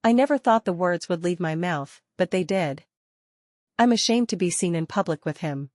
I never thought the words would leave my mouth, but they did. I'm ashamed to be seen in public with him.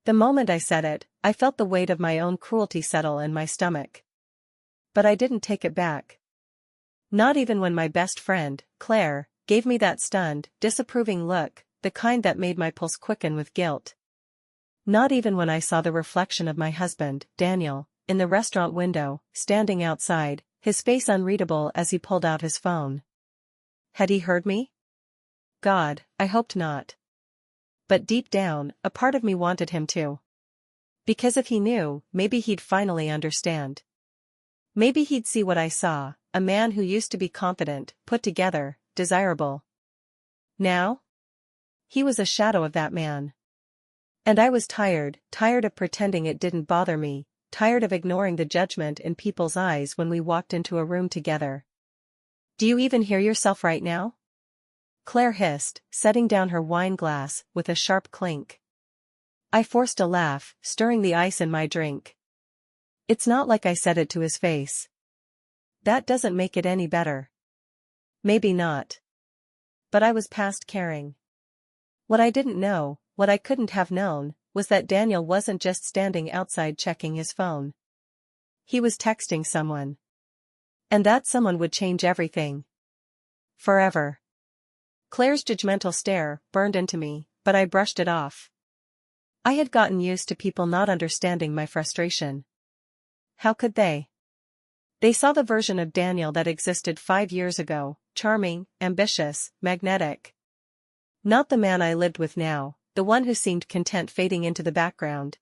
The moment I said it, I felt the weight of my own cruelty settle in my stomach. But I didn't take it back. Not even when my best friend, Claire, gave me that stunned, disapproving look, the kind that made my pulse quicken with guilt. Not even when I saw the reflection of my husband, Daniel, in the restaurant window, standing outside, his face unreadable as he pulled out his phone. Had he heard me? God, I hoped not. But deep down, a part of me wanted him to. Because if he knew, maybe he'd finally understand. Maybe he'd see what I saw, a man who used to be confident, put together, desirable. Now? He was a shadow of that man. And I was tired of pretending it didn't bother me, tired of ignoring the judgment in people's eyes when we walked into a room together. Do you even hear yourself right now? Claire hissed, setting down her wine glass with a sharp clink. I forced a laugh, stirring the ice in my drink. It's not like I said it to his face. That doesn't make it any better. Maybe not. But I was past caring. What I didn't know, what I couldn't have known, was that Daniel wasn't just standing outside checking his phone. He was texting someone. And that someone would change everything. Forever. Claire's judgmental stare burned into me, but I brushed it off. I had gotten used to people not understanding my frustration. How could they? They saw the version of Daniel that existed 5 years ago, charming, ambitious, magnetic. Not the man I lived with now, the one who seemed content fading into the background.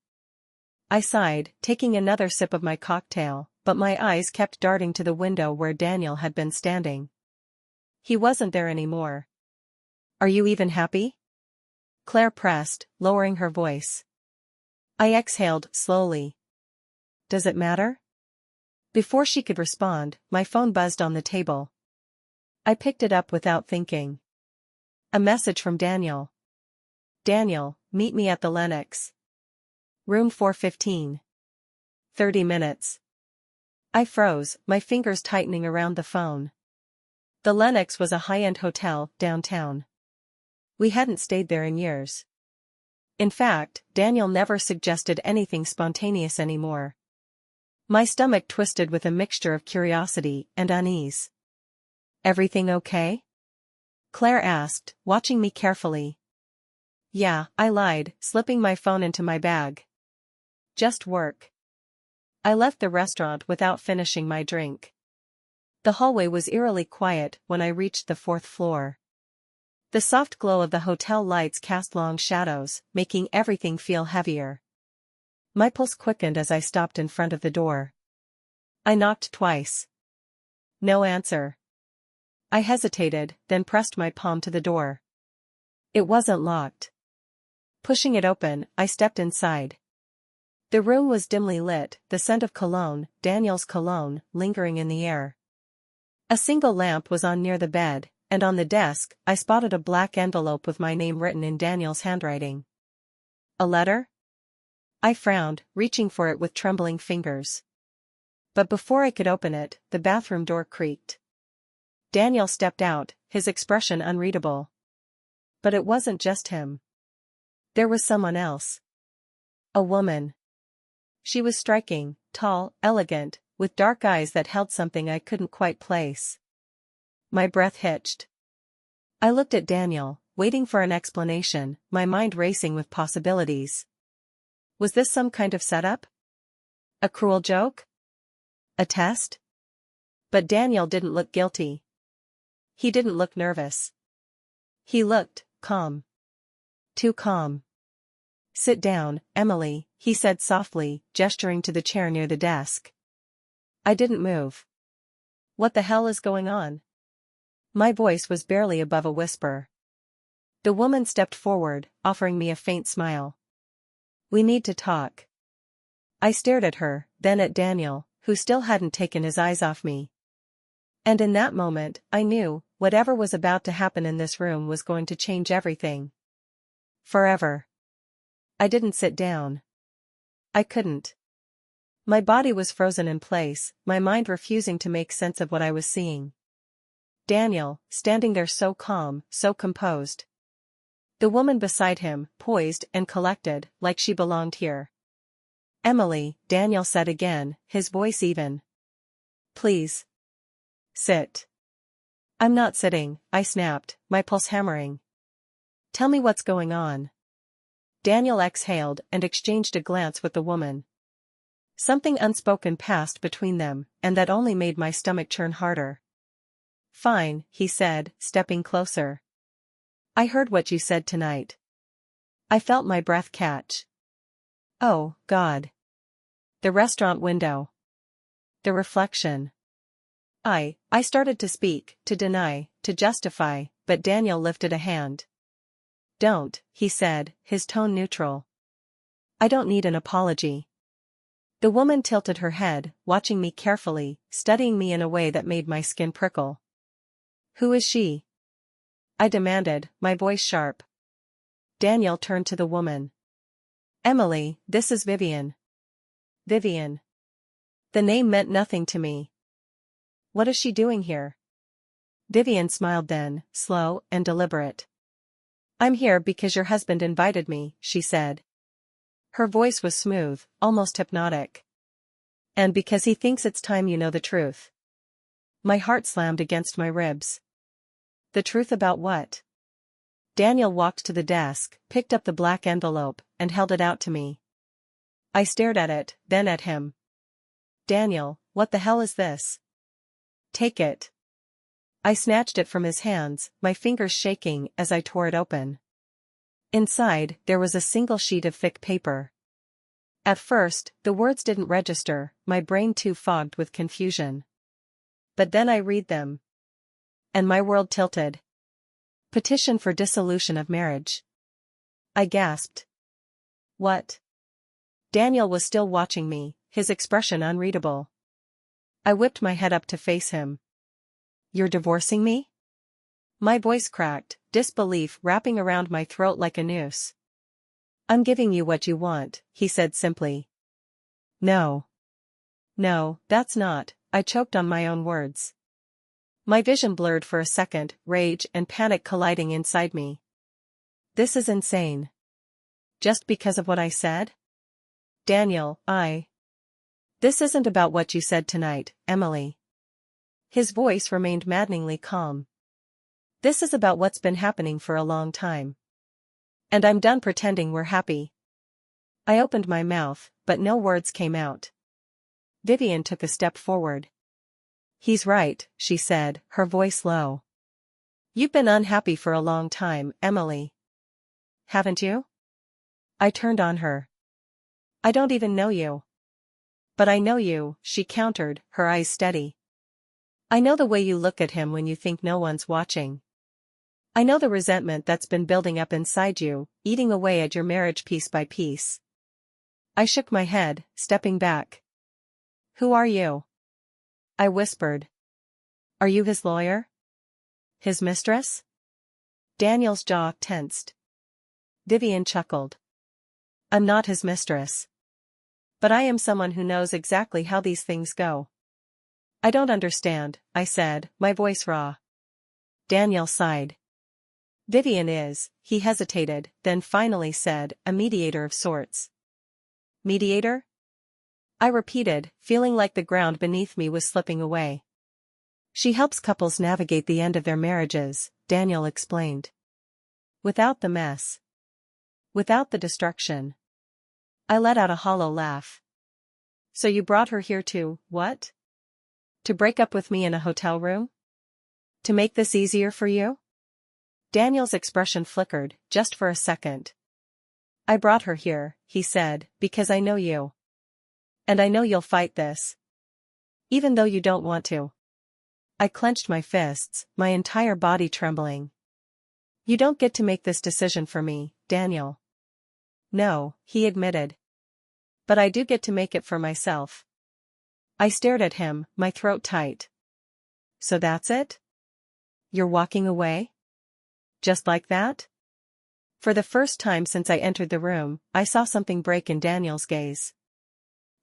I sighed, taking another sip of my cocktail, but my eyes kept darting to the window where Daniel had been standing. He wasn't there anymore. Are you even happy? Claire pressed, lowering her voice. I exhaled slowly. Does it matter? Before she could respond, my phone buzzed on the table. I picked it up without thinking. A message from Daniel. Daniel, meet me at the Lenox. Room 415. 30 minutes. I froze, my fingers tightening around the phone. The Lenox was a high-end hotel, downtown. We hadn't stayed there in years. In fact, Daniel never suggested anything spontaneous anymore. My stomach twisted with a mixture of curiosity and unease. Everything okay? Claire asked, watching me carefully. Yeah, I lied, slipping my phone into my bag. Just work. I left the restaurant without finishing my drink. The hallway was eerily quiet when I reached the 4th floor. The soft glow of the hotel lights cast long shadows, making everything feel heavier. My pulse quickened as I stopped in front of the door. I knocked twice. No answer. I hesitated, then pressed my palm to the door. It wasn't locked. Pushing it open, I stepped inside. The room was dimly lit, the scent of cologne, Daniel's cologne, lingering in the air. A single lamp was on near the bed, and on the desk, I spotted a black envelope with my name written in Daniel's handwriting. A letter? I frowned, reaching for it with trembling fingers. But before I could open it, the bathroom door creaked. Daniel stepped out, his expression unreadable. But it wasn't just him. There was someone else. A woman. She was striking, tall, elegant, with dark eyes that held something I couldn't quite place. My breath hitched. I looked at Daniel, waiting for an explanation, my mind racing with possibilities. Was this some kind of setup? A cruel joke? A test? But Daniel didn't look guilty. He didn't look nervous. He looked calm. Too calm. Sit down, Emily, he said softly, gesturing to the chair near the desk. I didn't move. What the hell is going on? My voice was barely above a whisper. The woman stepped forward, offering me a faint smile. We need to talk. I stared at her, then at Daniel, who still hadn't taken his eyes off me. And in that moment, I knew, whatever was about to happen in this room was going to change everything. Forever. I didn't sit down. I couldn't. My body was frozen in place, my mind refusing to make sense of what I was seeing. Daniel, standing there so calm, so composed. The woman beside him, poised and collected, like she belonged here. Emily, Daniel said again, his voice even. Please. Sit. I'm not sitting, I snapped, my pulse hammering. Tell me what's going on. Daniel exhaled and exchanged a glance with the woman. Something unspoken passed between them, and that only made my stomach churn harder. Fine, he said, stepping closer. I heard what you said tonight. I felt my breath catch. Oh, God. The restaurant window. The reflection. I started to speak, to deny, to justify, but Daniel lifted a hand. Don't, he said, his tone neutral. I don't need an apology. The woman tilted her head, watching me carefully, studying me in a way that made my skin prickle. Who is she? I demanded, my voice sharp. Daniel turned to the woman. Emily, this is Vivian. Vivian. The name meant nothing to me. What is she doing here? Vivian smiled then, slow and deliberate. I'm here because your husband invited me, she said. Her voice was smooth, almost hypnotic. And because he thinks it's time you know the truth. My heart slammed against my ribs. The truth about what? Daniel walked to the desk, picked up the black envelope, and held it out to me. I stared at it, then at him. Daniel, what the hell is this? Take it. I snatched it from his hands, my fingers shaking as I tore it open. Inside, there was a single sheet of thick paper. At first, the words didn't register, my brain too fogged with confusion. But then I read them. And my world tilted. Petition for dissolution of marriage. I gasped. What? Daniel was still watching me, his expression unreadable. I whipped my head up to face him. You're divorcing me? My voice cracked, disbelief wrapping around my throat like a noose. I'm giving you what you want, he said simply. No. No, that's not, I choked on my own words. My vision blurred for a second, rage and panic colliding inside me. This is insane. Just because of what I said? Daniel, This isn't about what you said tonight, Emily. His voice remained maddeningly calm. This is about what's been happening for a long time. And I'm done pretending we're happy. I opened my mouth, but no words came out. Vivian took a step forward. He's right, she said, her voice low. You've been unhappy for a long time, Emily. Haven't you? I turned on her. I don't even know you. But I know you, she countered, her eyes steady. I know the way you look at him when you think no one's watching. I know the resentment that's been building up inside you, eating away at your marriage piece by piece. I shook my head, stepping back. Who are you? I whispered. Are you his lawyer? His mistress? Daniel's jaw tensed. Vivian chuckled. I'm not his mistress. But I am someone who knows exactly how these things go. I don't understand, I said, my voice raw. Daniel sighed. Vivian is, he hesitated, then finally said, a mediator of sorts. Mediator? I repeated, feeling like the ground beneath me was slipping away. She helps couples navigate the end of their marriages, Daniel explained. Without the mess. Without the destruction. I let out a hollow laugh. So you brought her here to, what? To break up with me in a hotel room? To make this easier for you? Daniel's expression flickered, just for a second. I brought her here, he said, because I know you. And I know you'll fight this. Even though you don't want to. I clenched my fists, my entire body trembling. You don't get to make this decision for me, Daniel. No, he admitted. But I do get to make it for myself. I stared at him, my throat tight. So that's it? You're walking away? Just like that? For the first time since I entered the room, I saw something break in Daniel's gaze.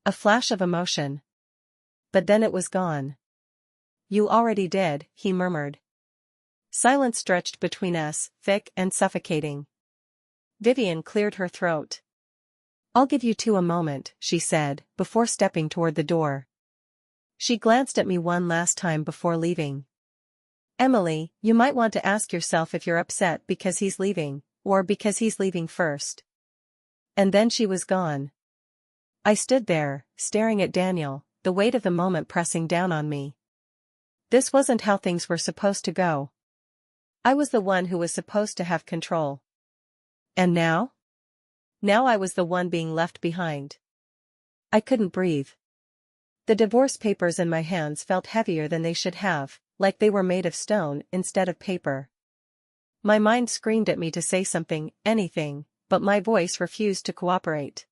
A flash of emotion. But then it was gone. You already did, he murmured. Silence stretched between us, thick and suffocating. Vivian cleared her throat. "I'll give you two a moment," she said, before stepping toward the door. She glanced at me one last time before leaving. "Emily, you might want to ask yourself if you're upset because he's leaving, or because he's leaving first." And then she was gone. I stood there, staring at Daniel, the weight of the moment pressing down on me. This wasn't how things were supposed to go. I was the one who was supposed to have control. And now? Now I was the one being left behind. I couldn't breathe. The divorce papers in my hands felt heavier than they should have, like they were made of stone instead of paper. My mind screamed at me to say something, anything, but my voice refused to cooperate.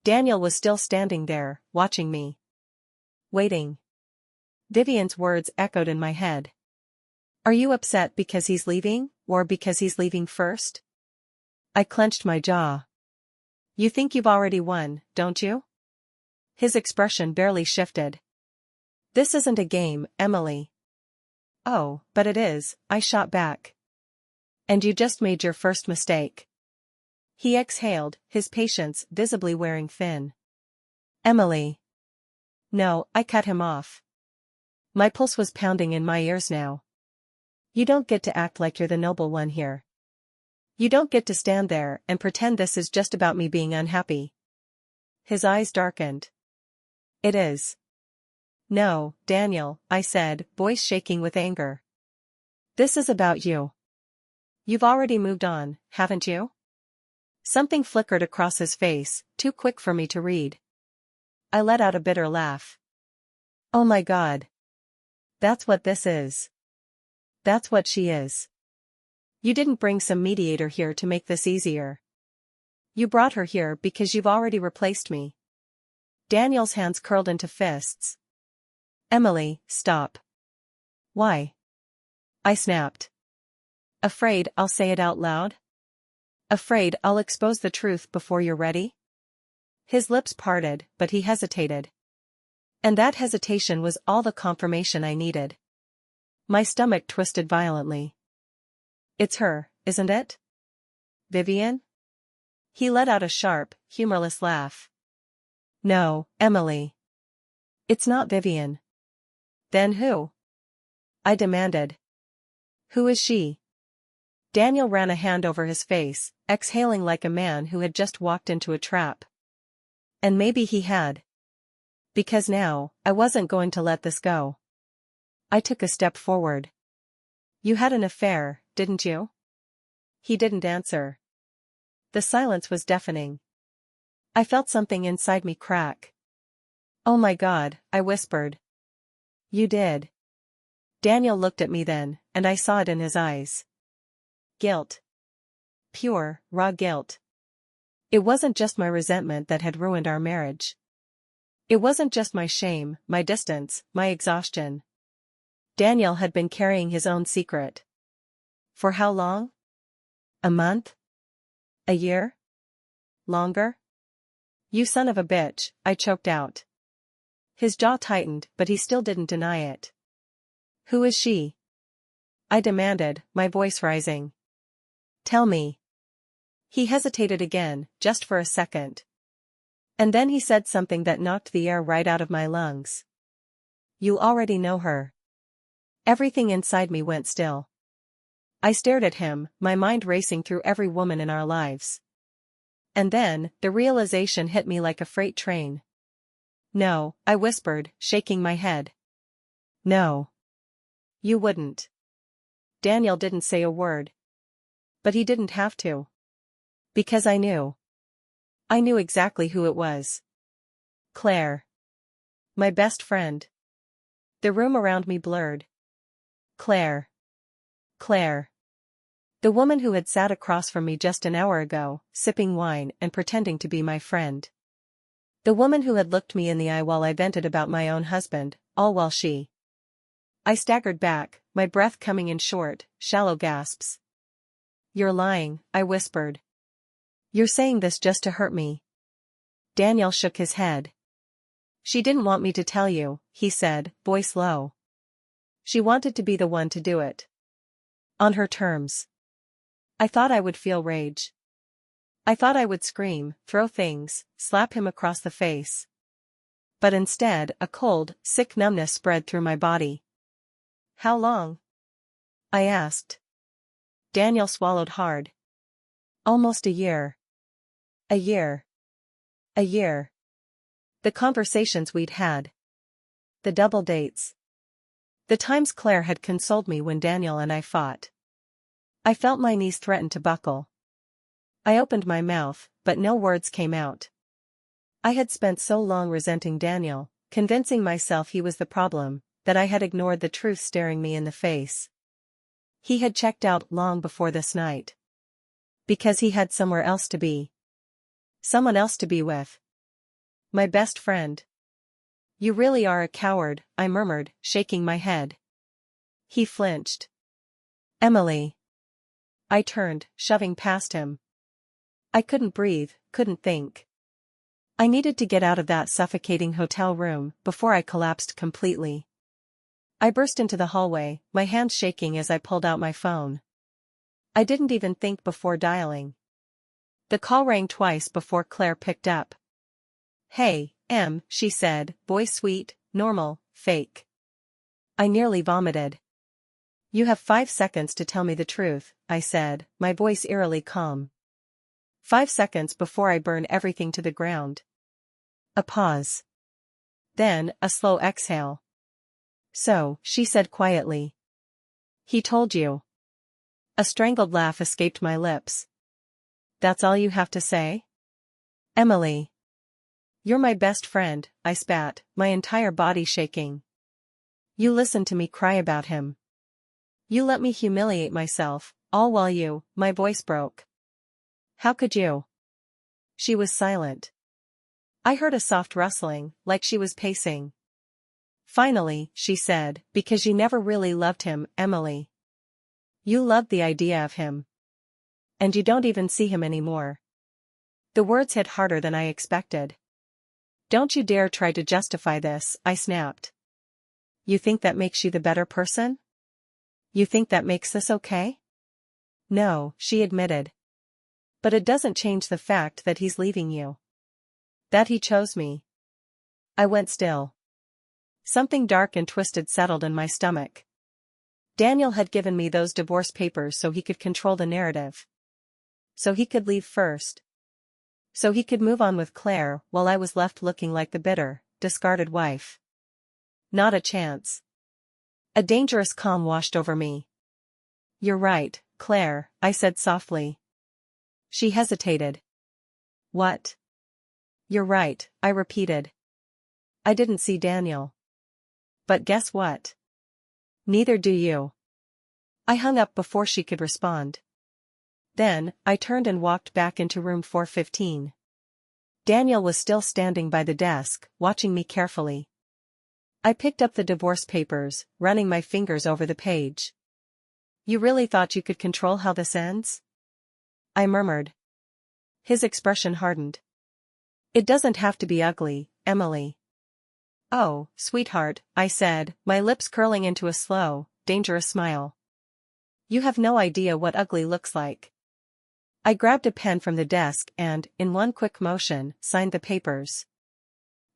Daniel was still standing there, watching me. Waiting. Vivian's words echoed in my head. "Are you upset because he's leaving, or because he's leaving first?" I clenched my jaw. "You think you've already won, don't you?" His expression barely shifted. "This isn't a game, Emily." "Oh, but it is," I shot back. "And you just made your first mistake." He exhaled, his patience visibly wearing thin. "Emily." "No," I cut him off. My pulse was pounding in my ears now. "You don't get to act like you're the noble one here. You don't get to stand there and pretend this is just about me being unhappy." His eyes darkened. "It is." "No, Daniel," I said, voice shaking with anger. "This is about you. You've already moved on, haven't you?" Something flickered across his face, too quick for me to read. I let out a bitter laugh. "Oh my God. That's what this is. That's what she is. You didn't bring some mediator here to make this easier. You brought her here because you've already replaced me." Daniel's hands curled into fists. "Emily, stop." "Why?" I snapped. "Afraid I'll say it out loud? Afraid I'll expose the truth before you're ready?" His lips parted, but he hesitated. And that hesitation was all the confirmation I needed. My stomach twisted violently. "It's her, isn't it? Vivian?" He let out a sharp, humorless laugh. "No, Emily. It's not Vivian." "Then who?" I demanded. "Who is she?" Daniel ran a hand over his face, exhaling like a man who had just walked into a trap. And maybe he had. Because now, I wasn't going to let this go. I took a step forward. "You had an affair, didn't you?" He didn't answer. The silence was deafening. I felt something inside me crack. "Oh my God," I whispered. "You did." Daniel looked at me then, and I saw it in his eyes. Guilt. Pure, raw guilt. It wasn't just my resentment that had ruined our marriage. It wasn't just my shame, my distance, my exhaustion. Daniel had been carrying his own secret. For how long? A month? A year? Longer? "You son of a bitch," I choked out. His jaw tightened, but he still didn't deny it. "Who is she?" I demanded, my voice rising. "Tell me." He hesitated again, just for a second. And then he said something that knocked the air right out of my lungs. "You already know her." Everything inside me went still. I stared at him, my mind racing through every woman in our lives. And then, the realization hit me like a freight train. "No," I whispered, shaking my head. "No. You wouldn't." Daniel didn't say a word. But he didn't have to. Because I knew. I knew exactly who it was. Claire. My best friend. The room around me blurred. Claire. Claire. The woman who had sat across from me just an hour ago, sipping wine and pretending to be my friend. The woman who had looked me in the eye while I vented about my own husband, all while she. I staggered back, my breath coming in short, shallow gasps. "You're lying," I whispered. "You're saying this just to hurt me." Daniel shook his head. "She didn't want me to tell you," he said, voice low. "She wanted to be the one to do it." On her terms. I thought I would feel rage. I thought I would scream, throw things, slap him across the face. But instead, a cold, sick numbness spread through my body. How long? I asked. Daniel swallowed hard. Almost a year. A year. A year. The conversations we'd had. The double dates. The times Claire had consoled me when Daniel and I fought. I felt my knees threaten to buckle. I opened my mouth, but no words came out. I had spent so long resenting Daniel, convincing myself he was the problem, that I had ignored the truth staring me in the face. He had checked out long before this night. Because he had somewhere else to be. Someone else to be with. My best friend. You really are a coward, I murmured, shaking my head. He flinched. Emily. I turned, shoving past him. I couldn't breathe, couldn't think. I needed to get out of that suffocating hotel room before I collapsed completely. I burst into the hallway, my hands shaking as I pulled out my phone. I didn't even think before dialing. The call rang twice before Claire picked up. Hey, Em, she said, voice sweet, normal, fake. I nearly vomited. You have 5 seconds to tell me the truth, I said, my voice eerily calm. 5 seconds before I burn everything to the ground. A pause. Then, a slow exhale. So, she said quietly. He told you. A strangled laugh escaped my lips. That's all you have to say? Emily. You're my best friend, I spat, my entire body shaking. You listened to me cry about him. You let me humiliate myself, all while my voice broke. How could you? She was silent. I heard a soft rustling, like she was pacing. Finally, she said, because you never really loved him, Emily. You loved the idea of him. And you don't even see him anymore. The words hit harder than I expected. Don't you dare try to justify this, I snapped. You think that makes you the better person? You think that makes this okay? No, she admitted. But it doesn't change the fact that he's leaving you. That he chose me. I went still. Something dark and twisted settled in my stomach. Daniel had given me those divorce papers so he could control the narrative. So he could leave first. So he could move on with Claire while I was left looking like the bitter, discarded wife. Not a chance. A dangerous calm washed over me. You're right, Claire, I said softly. She hesitated. What? You're right, I repeated. I didn't see Daniel. But guess what? Neither do you. I hung up before she could respond. Then, I turned and walked back into room 415. Daniel was still standing by the desk, watching me carefully. I picked up the divorce papers, running my fingers over the page. You really thought you could control how this ends? I murmured. His expression hardened. It doesn't have to be ugly, Emily. Oh, sweetheart, I said, my lips curling into a slow, dangerous smile. You have no idea what ugly looks like. I grabbed a pen from the desk and, in one quick motion, signed the papers.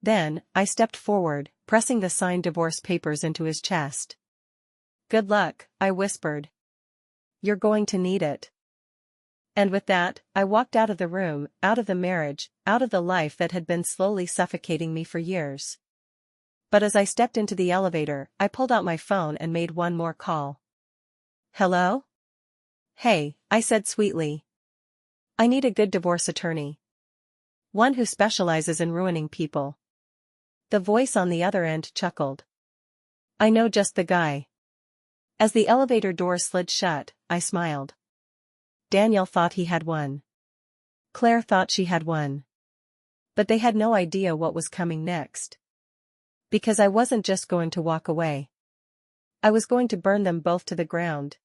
Then, I stepped forward, pressing the signed divorce papers into his chest. Good luck, I whispered. You're going to need it. And with that, I walked out of the room, out of the marriage, out of the life that had been slowly suffocating me for years. But as I stepped into the elevator, I pulled out my phone and made one more call. Hello? Hey, I said sweetly. I need a good divorce attorney. One who specializes in ruining people. The voice on the other end chuckled. I know just the guy. As the elevator door slid shut, I smiled. Daniel thought he had one. Claire thought she had one. But they had no idea what was coming next. Because I wasn't just going to walk away. I was going to burn them both to the ground.